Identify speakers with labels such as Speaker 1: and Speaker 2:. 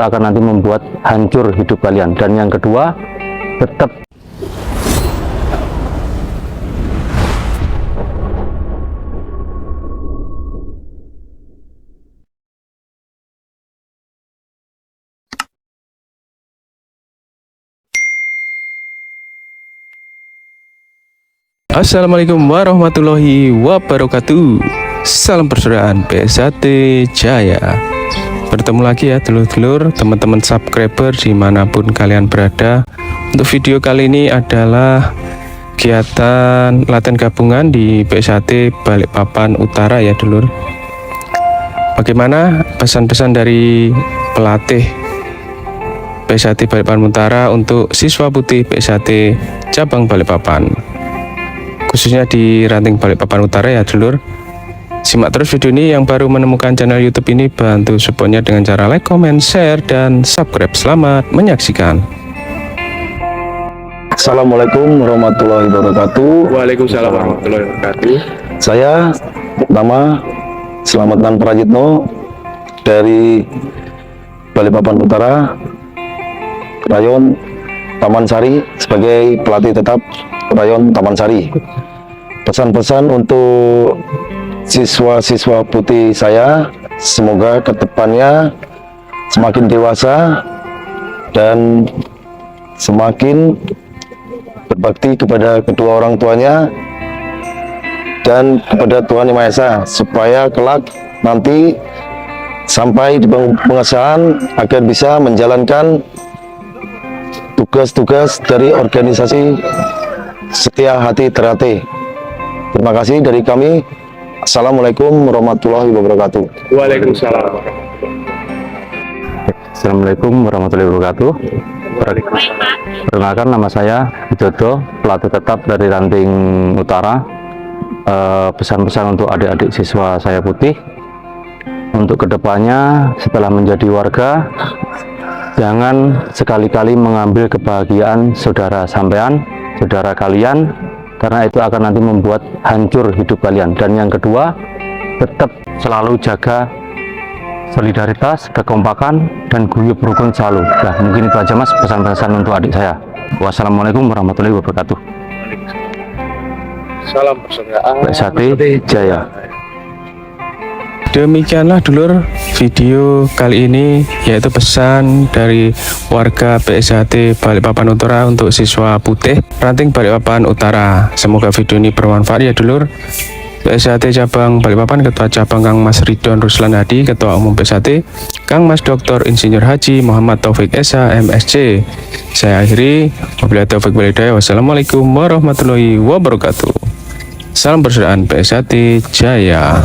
Speaker 1: akan nanti membuat hancur hidup kalian. Dan yang kedua, tetap
Speaker 2: Assalamualaikum warahmatullahi wabarakatuh. Salam persaudaraan PSAT Jaya. Bertemu lagi ya dulur-dulur, teman-teman subscriber dimanapun kalian berada. Untuk video kali ini adalah kegiatan latihan gabungan di PSAT Balikpapan Utara ya dulur. Bagaimana pesan-pesan dari pelatih PSAT Balikpapan Utara untuk siswa putih PSAT cabang Balikpapan, khususnya di ranting Balikpapan Utara ya dulur. Simak terus video ini. Yang baru menemukan channel YouTube ini, bantu supportnya dengan cara like, comment, share, dan subscribe. Selamat menyaksikan.
Speaker 1: Assalamualaikum warahmatullahi wabarakatuh.
Speaker 2: Waalaikumsalam warahmatullahi wabarakatuh.
Speaker 1: Saya nama Slametnan Prajitno dari Balikpapan Utara, Rayon Taman Sari, sebagai pelatih tetap Rayon Taman Sari. Pesan-pesan untuk siswa-siswa putih saya, semoga kedepannya semakin dewasa dan semakin berbakti kepada kedua orang tuanya dan kepada Tuhan Yang Maha Esa, supaya kelak nanti sampai di pengesahan agar bisa menjalankan tugas-tugas dari organisasi Setia Hati Ternate. Terima kasih dari kami. Assalamualaikum warahmatullahi wabarakatuh.
Speaker 2: Waalaikumsalam.
Speaker 1: Assalamualaikum warahmatullahi wabarakatuh. Perkenalkan, nama saya Widodo, pelatih tetap dari Ranting Utara. Pesan-pesan untuk adik-adik siswa saya putih, untuk kedepannya setelah menjadi warga, jangan sekali-kali mengambil kebahagiaan saudara sampean, saudara kalian, karena itu akan nanti membuat hancur hidup kalian. Dan yang kedua, tetap selalu jaga solidaritas, kekompakan, dan guyup rukun selalu. Nah, mungkin itu aja mas pesan-pesan untuk adik saya. Wassalamualaikum warahmatullahi wabarakatuh.
Speaker 2: Salam persaudaraan
Speaker 1: PSAT Jaya.
Speaker 2: Demikianlah dulur video kali ini, yaitu pesan dari warga PSAT Balikpapan Utara untuk siswa putih ranting Balikpapan Utara. Semoga video ini bermanfaat ya dulur. PSAT cabang Balikpapan, Ketua Cabang Kang Mas Ridwan Ruslan Hadi, Ketua Umum PSAT Kang Mas Dr. Insinyur Haji Muhammad Taufik Esa MSc. Saya akhiri, wabillahi taufiq wal hidayah. Wassalamualaikum warahmatullahi wabarakatuh. Salam persaudaraan PSAT Jaya.